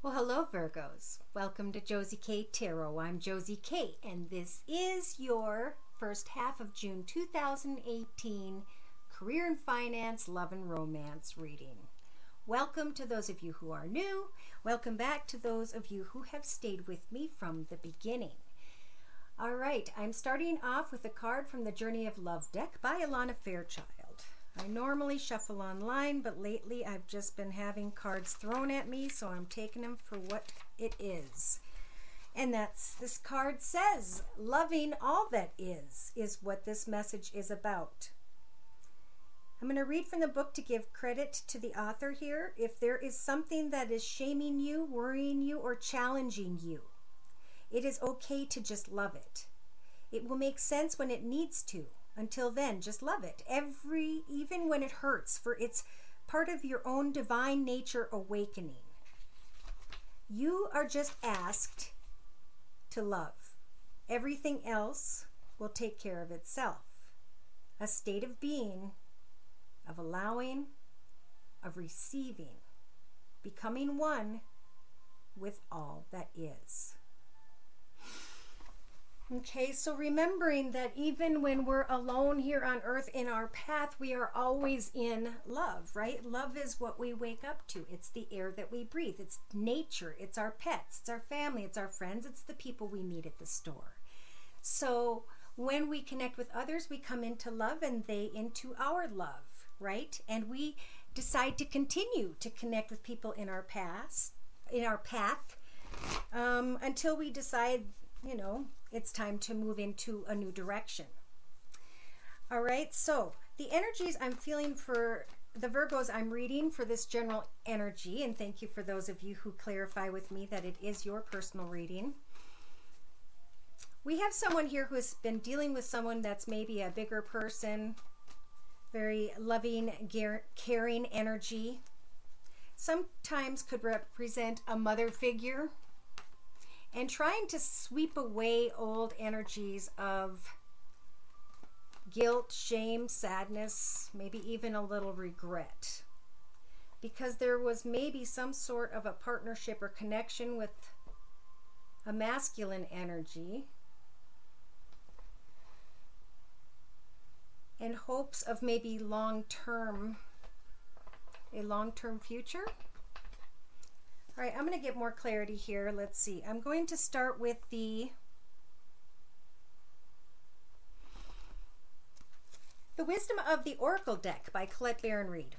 Well, hello Virgos. Welcome to Josie K Tarot. I'm Josie K, and this is your first half of June 2018 career and finance, love and romance reading. Welcome to those of you who are new. Welcome back to those of you who have stayed with me from the beginning. All right, I'm starting off with a card from the Journey of Love deck by Alana Fairchild. I normally shuffle online, but lately I've just been having cards thrown at me, so I'm taking them for what it is. And this card says, loving all that is what this message is about. I'm going to read from the book to give credit to the author here. If there is something that is shaming you, worrying you, or challenging you, it is okay to just love it. It will make sense when it needs to. Until then, just love it. Even when it hurts, for it's part of your own divine nature awakening. You are just asked to love. Everything else will take care of itself. A state of being, of allowing, of receiving, becoming one with all that is. Okay, so remembering that even when we're alone here on earth in our path, we are always in love, right? Love is what we wake up to. It's the air that we breathe. It's nature. It's our pets. It's our family. It's our friends. It's the people we meet at the store. So when we connect with others, we come into love and they into our love, right? And we decide to continue to connect with people in our path, until we decide, it's time to move into a new direction. All right, so the energies I'm feeling for the Virgos I'm reading for this general energy, and thank you for those of you who clarify with me that it is your personal reading. We have someone here who has been dealing with someone that's maybe a bigger person, very loving, caring energy. Sometimes could represent a mother figure, and trying to sweep away old energies of guilt, shame, sadness, maybe even a little regret. Because there was maybe some sort of a partnership or connection with a masculine energy and hopes of maybe a long-term future. All right, I'm going to get more clarity here. Let's see. I'm going to start with the Wisdom of the Oracle deck by Colette Baron-Reid.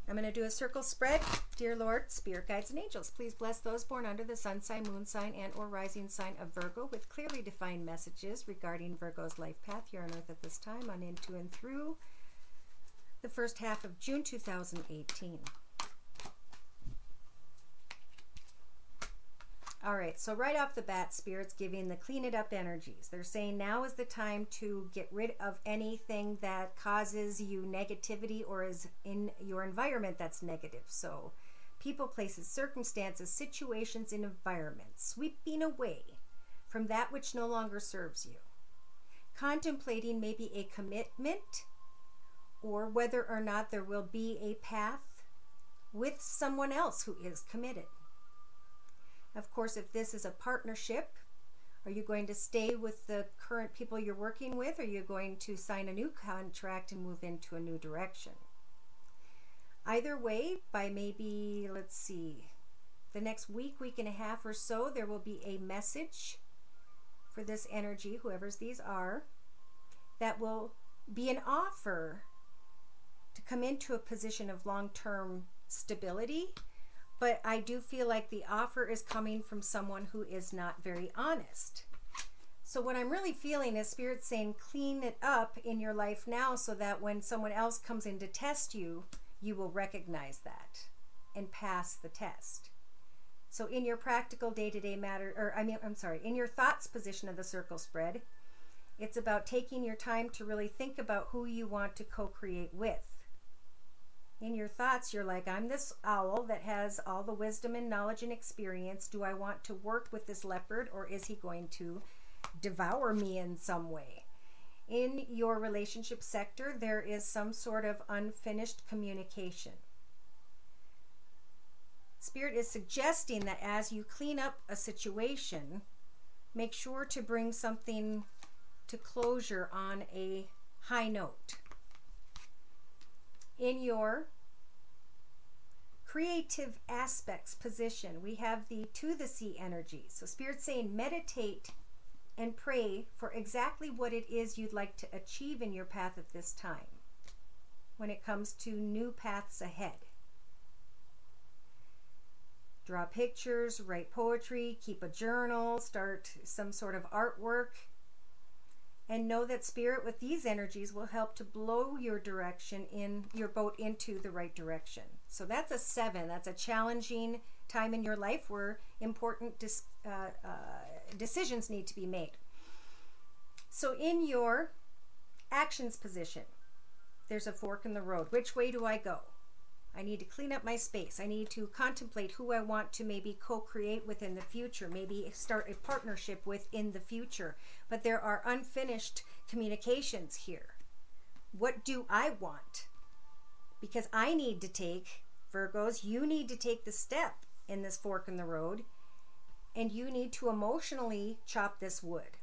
I'm going to do a circle spread. Dear Lord, Spirit Guides and Angels, please bless those born under the sun sign, moon sign, and or rising sign of Virgo with clearly defined messages regarding Virgo's life path here on Earth at this time, on into and through the first half of June 2018. All right, so right off the bat, Spirit's giving the clean it up energies. They're saying now is the time to get rid of anything that causes you negativity or is in your environment that's negative. So people, places, circumstances, situations, and environments, sweeping away from that which no longer serves you. Contemplating maybe a commitment or whether or not there will be a path with someone else who is committed. Of course, if this is a partnership, are you going to stay with the current people you're working with? Or are you going to sign a new contract and move into a new direction? Either way, by maybe, let's see, the next week and a half or so, there will be a message for this energy, whoever's these are, that will be an offer to come into a position of long-term stability. But I do feel like the offer is coming from someone who is not very honest. So what I'm really feeling is Spirit saying clean it up in your life now so that when someone else comes in to test you, you will recognize that and pass the test. So in your practical day-to-day matter, in your thoughts position of the circle spread, it's about taking your time to really think about who you want to co-create with. In your thoughts, you're like, I'm this owl that has all the wisdom and knowledge and experience. Do I want to work with this leopard, or is he going to devour me in some way? In your relationship sector, there is some sort of unfinished communication. Spirit is suggesting that as you clean up a situation, make sure to bring something to closure on a high note. In your creative aspects position, we have the to the sea energy. So Spirit's saying meditate and pray for exactly what it is you'd like to achieve in your path at this time when it comes to new paths ahead. Draw pictures, write poetry, keep a journal, start some sort of artwork, and know that Spirit with these energies will help to blow your direction in your boat into the right direction. So that's a 7. That's a challenging time in your life where important decisions need to be made. So in your actions position, there's a fork in the road. Which way do I go? I need to clean up my space. I need to contemplate who I want to maybe co-create with in the future, maybe start a partnership with in the future. But there are unfinished communications here. What do I want? Because I need to take, Virgos, you need to take the step in this fork in the road, and you need to emotionally chop this wood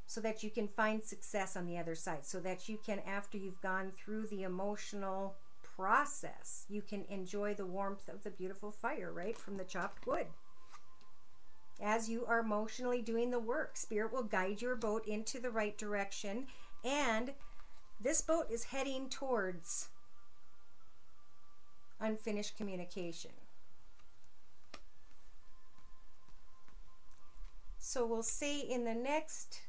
so that you can find success on the other side, so that you can, after you've gone through the emotional process, you can enjoy the warmth of the beautiful fire, right, from the chopped wood. As you are emotionally doing the work, Spirit will guide your boat into the right direction, and this boat is heading towards unfinished communication. So we'll say in the next,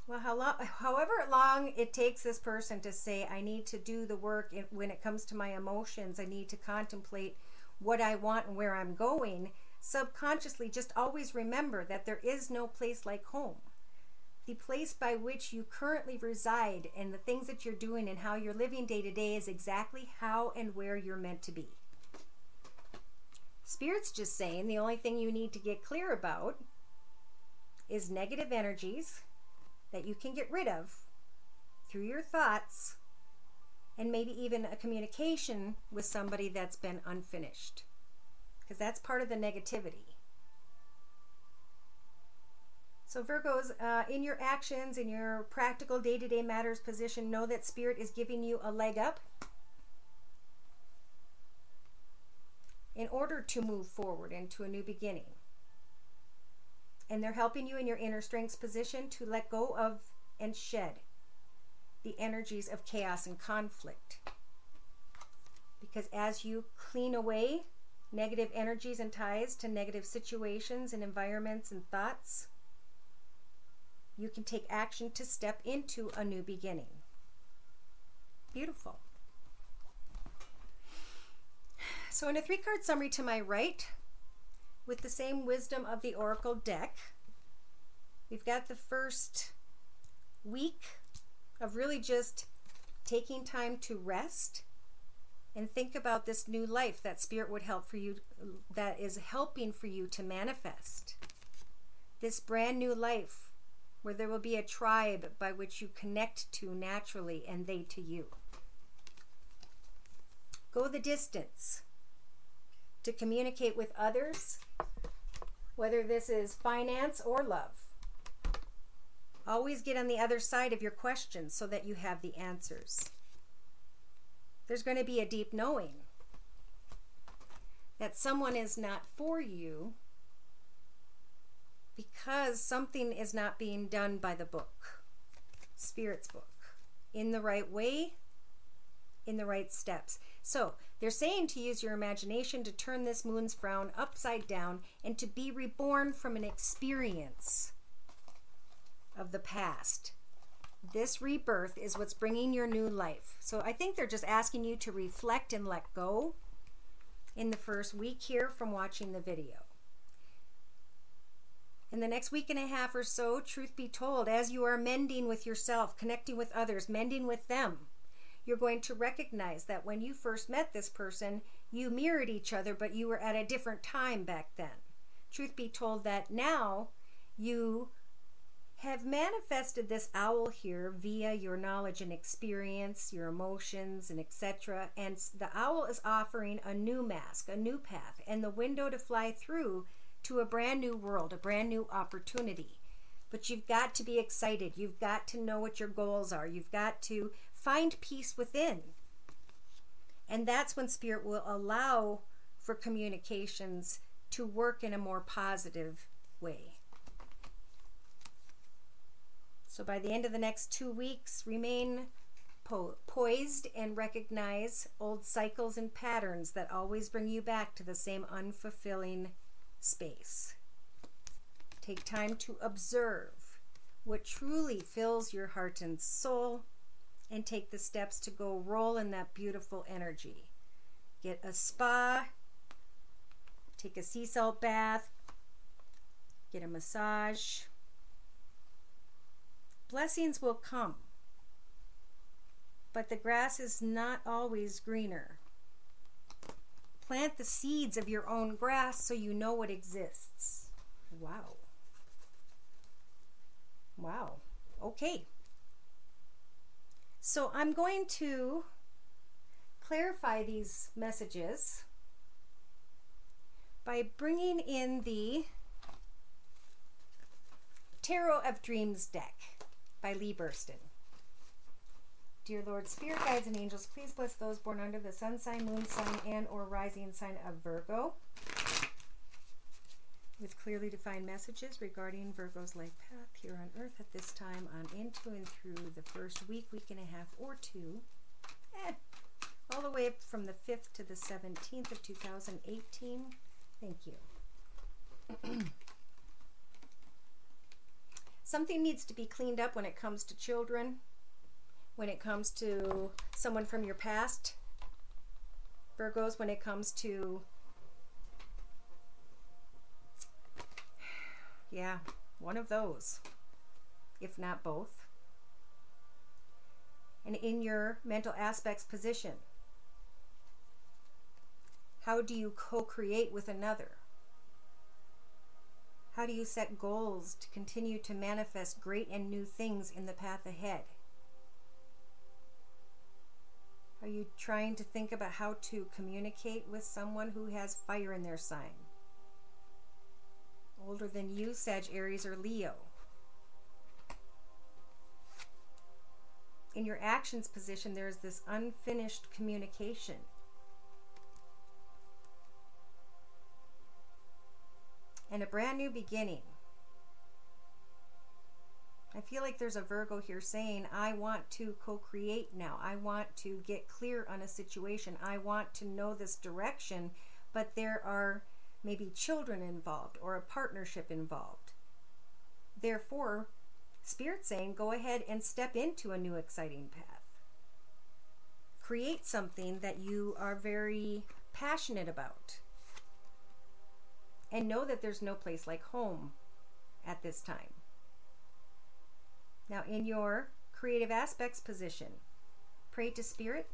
well, however long it takes this person to say, I need to do the work when it comes to my emotions, I need to contemplate what I want and where I'm going, subconsciously just always remember that there is no place like home. The place by which you currently reside and the things that you're doing and how you're living day to day is exactly how and where you're meant to be. Spirit's just saying the only thing you need to get clear about is negative energies that you can get rid of through your thoughts, and maybe even a communication with somebody that's been unfinished, because that's part of the negativity. So Virgos, in your actions, in your practical day-to-day matters position, know that Spirit is giving you a leg up in order to move forward into a new beginning. And they're helping you in your inner strengths position to let go of and shed the energies of chaos and conflict. Because as you clean away negative energies and ties to negative situations and environments and thoughts, you can take action to step into a new beginning. Beautiful. So in a 3-card summary to my right, with the same wisdom of the Oracle deck, we've got the first week of really just taking time to rest and think about this new life that Spirit would help for you, that is helping for you to manifest. This brand new life where there will be a tribe by which you connect to naturally and they to you. Go the distance to communicate with others, whether this is finance or love. Always get on the other side of your questions so that you have the answers. There's going to be a deep knowing that someone is not for you because something is not being done by the book, Spirit's book, in the right way, in the right steps. So they're saying to use your imagination to turn this moon's frown upside down and to be reborn from an experience of the past. This rebirth is what's bringing your new life. So I think they're just asking you to reflect and let go in the first week here from watching the video. In the next week and a half or so, truth be told, as you are mending with yourself, connecting with others, mending with them, you're going to recognize that when you first met this person, you mirrored each other, but you were at a different time back then. Truth be told, that now you have manifested this owl here via your knowledge and experience, your emotions, and etc. And the owl is offering a new mask, a new path, and the window to fly through to a brand new world, a brand new opportunity. But you've got to be excited. You've got to know what your goals are. You've got to find peace within. And that's when Spirit will allow for communications to work in a more positive way. So by the end of the next 2 weeks, remain poised and recognize old cycles and patterns that always bring you back to the same unfulfilling space. Take time to observe what truly fills your heart and soul, and take the steps to go roll in that beautiful energy. Get a spa, take a sea salt bath, get a massage. Blessings will come, but the grass is not always greener. Plant the seeds of your own grass so you know it exists. Wow. Wow. Okay. So I'm going to clarify these messages by bringing in the Tarot of Dreams deck by Lee Burston. Dear Lord, Spirit, Guides, and Angels, please bless those born under the sun sign, moon sign, and or rising sign of Virgo with clearly defined messages regarding Virgo's life path here on Earth at this time on into and through the first week, week and a half, or two, all the way up from the 5th to the 17th of 2018. Thank you. Something needs to be cleaned up when it comes to children, when it comes to someone from your past, Virgos, when it comes to, yeah, one of those, if not both. And in your mental aspects position, how do you co-create with another? How do you set goals to continue to manifest great and new things in the path ahead? Are you trying to think about how to communicate with someone who has fire in their sign? Older than you, Sag, Aries, or Leo. In your actions position, there's this unfinished communication. And a brand new beginning. I feel like there's a Virgo here saying, I want to co-create now. I want to get clear on a situation. I want to know this direction, but there are maybe children involved or a partnership involved. Therefore, Spirit's saying, go ahead and step into a new exciting path. Create something that you are very passionate about. And know that there's no place like home at this time. Now, in your creative aspects position, pray to Spirit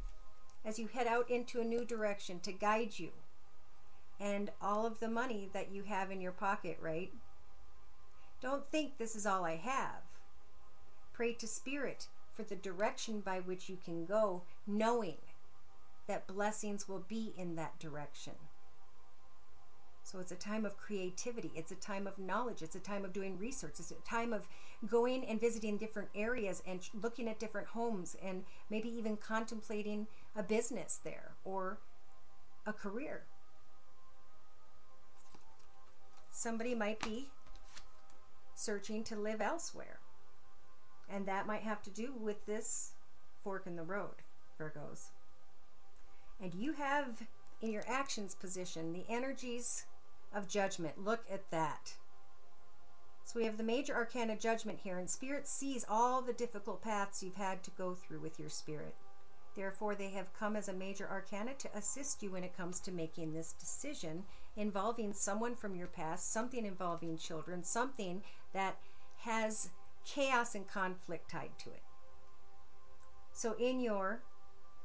as you head out into a new direction to guide you. And all of the money that you have in your pocket, right? Don't think this is all I have. Pray to Spirit for the direction by which you can go, knowing that blessings will be in that direction. So it's a time of creativity. It's a time of knowledge. It's a time of doing research. It's a time of going and visiting different areas and looking at different homes and maybe even contemplating a business there or a career. Somebody might be searching to live elsewhere. And that might have to do with this fork in the road, Virgos. And you have in your actions position the energies of judgment. Look at that. So we have the major arcana judgment here, and Spirit sees all the difficult paths you've had to go through with your spirit. Therefore, they have come as a major arcana to assist you when it comes to making this decision involving someone from your past, something involving children, something that has chaos and conflict tied to it. So in your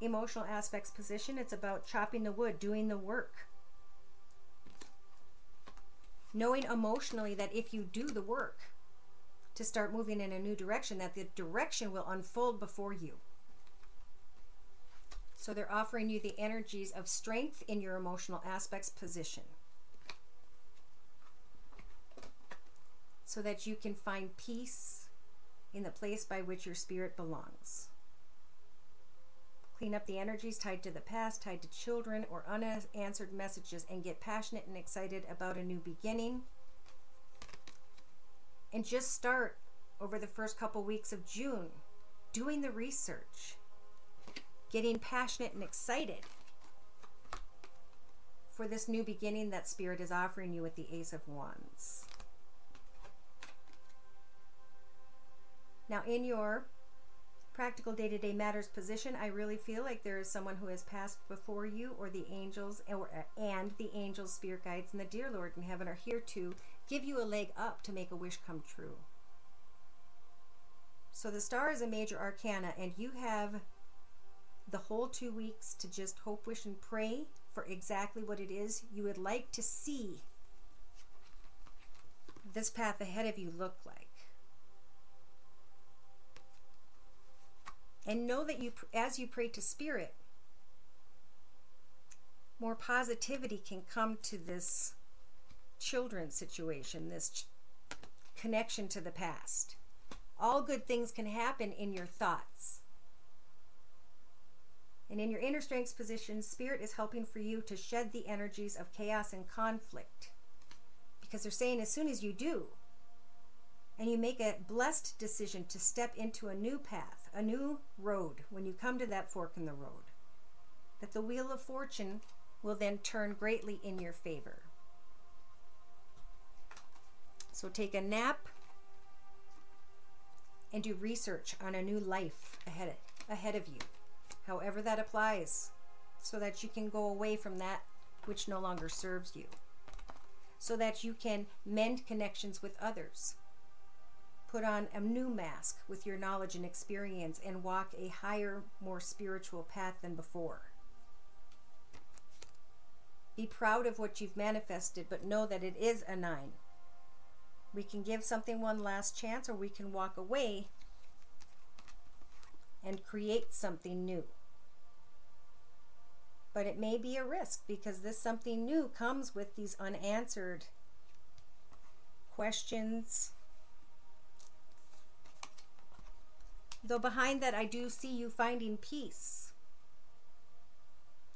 emotional aspects position, it's about chopping the wood, doing the work. Knowing emotionally that if you do the work, to start moving in a new direction, that the direction will unfold before you. So they're offering you the energies of strength in your emotional aspects position, so that you can find peace in the place by which your spirit belongs. Clean up the energies tied to the past, tied to children or unanswered messages, and get passionate and excited about a new beginning. And just start over the first couple weeks of June doing the research, getting passionate and excited for this new beginning that Spirit is offering you with the Ace of Wands. Now, in your practical day-to-day matters position, I really feel like there is someone who has passed before you, or the angels, and the angels, spirit guides, and the dear Lord in heaven are here to give you a leg up to make a wish come true. So the star is a major arcana, and you have the whole 2 weeks to just hope, wish, and pray for exactly what it is you would like to see this path ahead of you look like. And know that as you pray to Spirit, more positivity can come to this children situation, this connection to the past. All good things can happen in your thoughts. And in your inner strengths position, Spirit is helping for you to shed the energies of chaos and conflict. Because they're saying as soon as you do, and you make a blessed decision to step into a new path, a new road, when you come to that fork in the road, that the wheel of fortune will then turn greatly in your favor. So take a nap and do research on a new life ahead of you, however that applies, so that you can go away from that which no longer serves you, so that you can mend connections with others. Put on a new mask with your knowledge and experience, and walk a higher, more spiritual path than before. Be proud of what you've manifested, but know that it is a 9. We can give something one last chance, or we can walk away and create something new. But it may be a risk, because this something new comes with these unanswered questions. Though behind that, I do see you finding peace.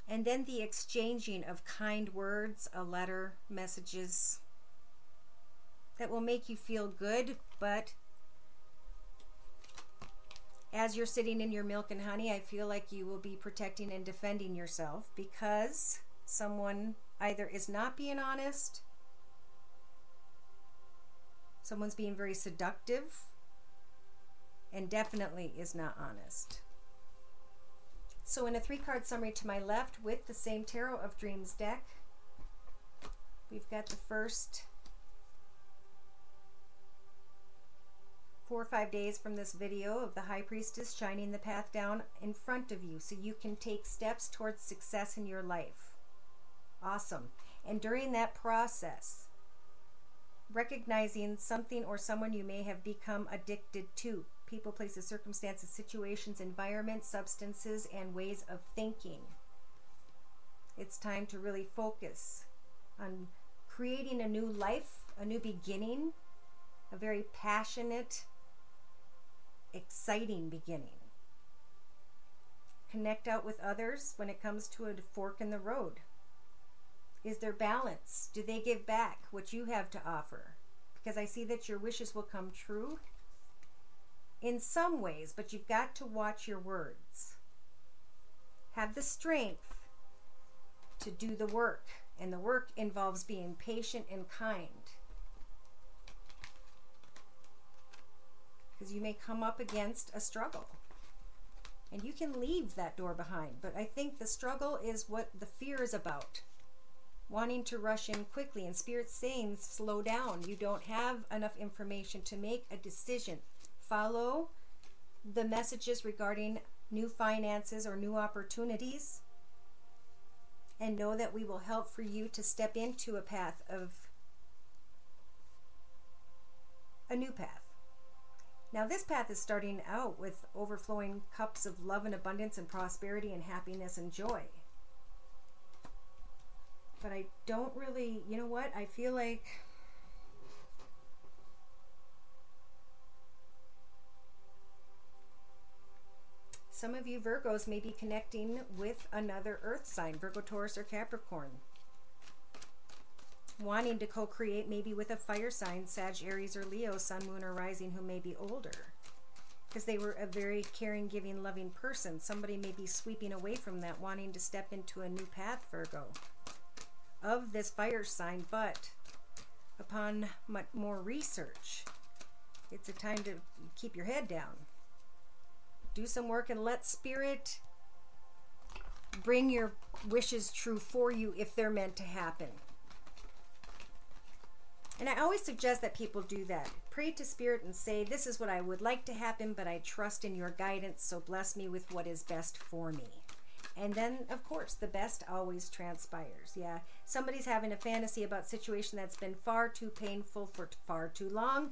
And then the exchanging of kind words, a letter, messages that will make you feel good. But as you're sitting in your milk and honey, I feel like you will be protecting and defending yourself, because someone either is not being honest, someone's being very seductive, and definitely is not honest. So in a 3-card summary to my left, with the same Tarot of Dreams deck, we've got the first 4 or 5 days from this video of the High Priestess shining the path down in front of you, so you can take steps towards success in your life. Awesome. And during that process, recognizing something or someone you may have become addicted to. People, places, circumstances, situations, environments, substances, and ways of thinking. It's time to really focus on creating a new life, a new beginning, a very passionate, exciting beginning. Connect out with others when it comes to a fork in the road. Is there balance? Do they give back what you have to offer? Because I see that your wishes will come true in some ways, but you've got to watch your words. Have the strength to do the work, and the work involves being patient and kind. Because you may come up against a struggle, and you can leave that door behind, but I think the struggle is what the fear is about. Wanting to rush in quickly, and Spirit's saying slow down. You don't have enough information to make a decision. Follow the messages regarding new finances or new opportunities, and know that we will help for you to step into a path of a new path. Now this path is starting out with overflowing cups of love and abundance and prosperity and happiness and joy. But I don't really, you know what? I feel like some of you Virgos may be connecting with another earth sign, Virgo, Taurus, or Capricorn. Wanting to co-create maybe with a fire sign, Sag, Aries, or Leo, Sun, Moon, or Rising, who may be older. Because they were a very caring, giving, loving person. Somebody may be sweeping away from that, wanting to step into a new path, Virgo, of this fire sign. But upon much more research, it's a time to keep your head down. Do some work and let Spirit bring your wishes true for you if they're meant to happen. And I always suggest that people do that. Pray to Spirit and say, this is what I would like to happen, but I trust in your guidance, so bless me with what is best for me. And then, of course, the best always transpires. Yeah, somebody's having a fantasy about a situation that's been far too painful for far too long.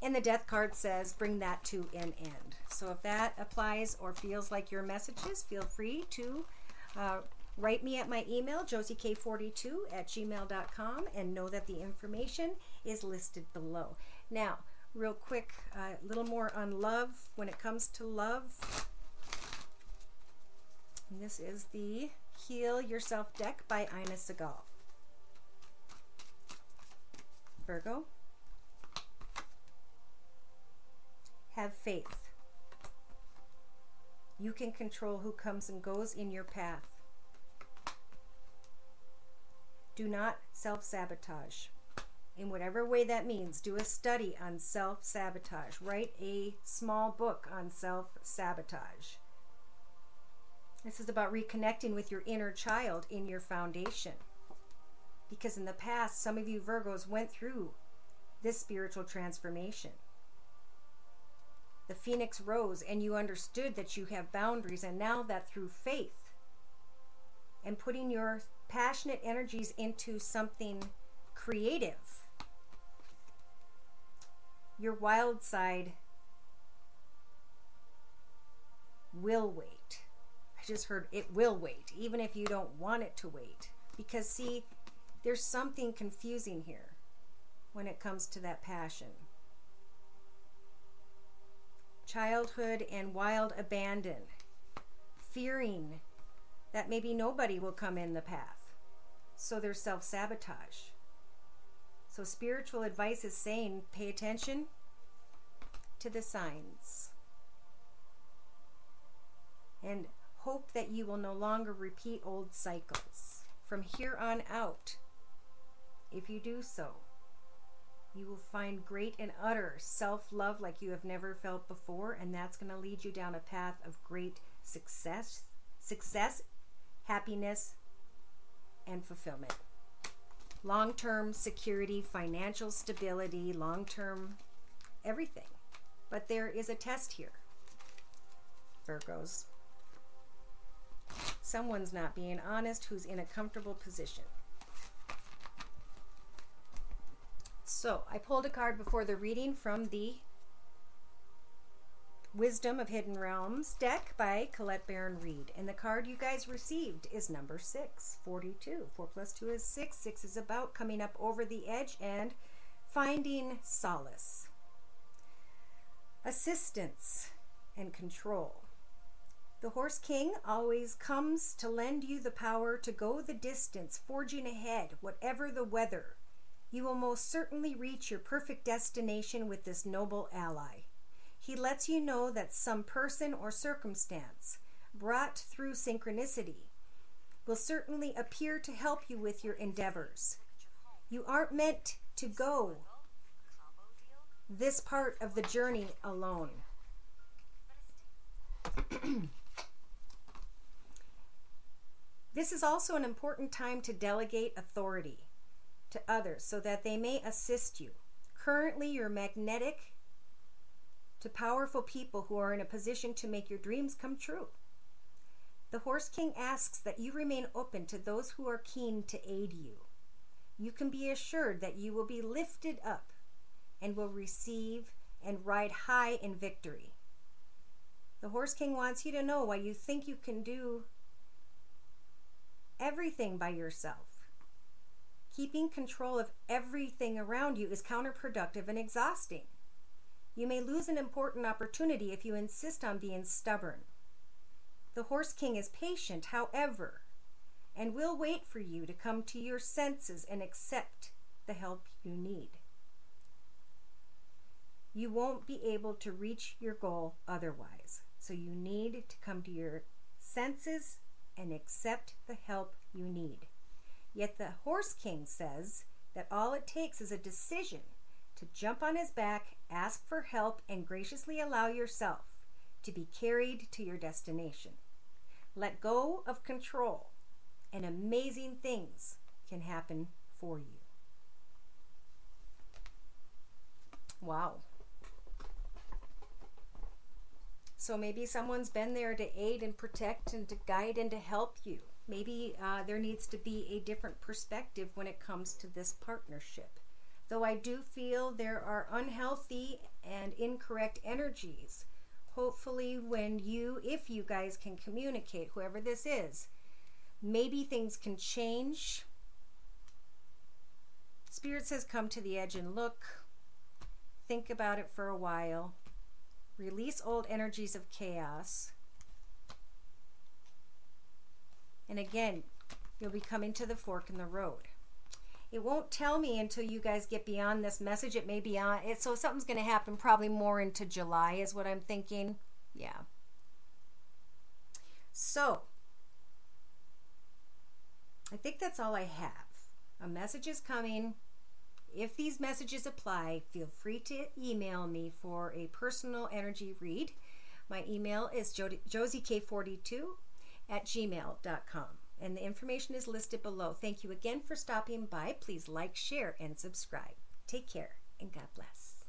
And the Death card says, bring that to an end. So if that applies or feels like your messages, feel free to write me at my email, josiek42@gmail.com, and know that the information is listed below. Now, real quick, a little more on love when it comes to love. And this is the Heal Yourself deck by Ina Segal. Virgo, have faith. You can control who comes and goes in your path. Do not self-sabotage. In whatever way that means, do a study on self-sabotage. Write a small book on self-sabotage. This is about reconnecting with your inner child in your foundation. Because in the past, some of you Virgos went through this spiritual transformation. The phoenix rose and you understood that you have boundaries, and now that through faith and putting your passionate energies into something creative, your wild side will wait. I just heard it will wait, even if you don't want it to wait. Because see, there's something confusing here when it comes to that passion. Childhood and wild abandon, fearing that maybe nobody will come in the path. So there's self-sabotage. So spiritual advice is saying, pay attention to the signs. And hope that you will no longer repeat old cycles. From here on out, if you do so, you will find great and utter self-love like you have never felt before, and that's going to lead you down a path of great success, happiness, and fulfillment. Long-term security, financial stability, long-term everything. But there is a test here, Virgos. Someone's not being honest who's in a comfortable position. So I pulled a card before the reading from the Wisdom of Hidden Realms deck by Colette Baron Reed. And the card you guys received is number 6, 42. 4 plus 2 is 6. 6 is about coming up over the edge and finding solace, assistance, and control. The Horse King always comes to lend you the power to go the distance, forging ahead, whatever the weather. You will most certainly reach your perfect destination with this noble ally. He lets you know that some person or circumstance, brought through synchronicity, will certainly appear to help you with your endeavors. You aren't meant to go this part of the journey alone. This is also an important time to delegate authority to others so that they may assist you. Currently, you're magnetic to powerful people who are in a position to make your dreams come true. The Horse King asks that you remain open to those who are keen to aid you. You can be assured that you will be lifted up and will receive and ride high in victory. The Horse King wants you to know why you think you can do everything by yourself. Keeping control of everything around you is counterproductive and exhausting. You may lose an important opportunity if you insist on being stubborn. The Horse King is patient, however, and will wait for you to come to your senses and accept the help you need. You won't be able to reach your goal otherwise, so you need to come to your senses and accept the help you need. Yet the Horse King says that all it takes is a decision to jump on his back, ask for help, and graciously allow yourself to be carried to your destination. Let go of control, and amazing things can happen for you. Wow. So maybe someone's been there to aid and protect and to guide and to help you. Maybe there needs to be a different perspective when it comes to this partnership. Though I do feel there are unhealthy and incorrect energies. Hopefully if you guys can communicate, whoever this is, maybe things can change. Spirit says come to the edge and look. Think about it for a while. Release old energies of chaos. And again, you'll be coming to the fork in the road. It won't tell me until you guys get beyond this message. It may be on it, so something's going to happen probably more into July is what I'm thinking. Yeah. So, I think that's all I have. A message is coming. If these messages apply, feel free to email me for a personal energy read. My email is josiek42@gmail.com. And the information is listed below. Thank you again for stopping by. Please like, share, and subscribe. Take care, and God bless.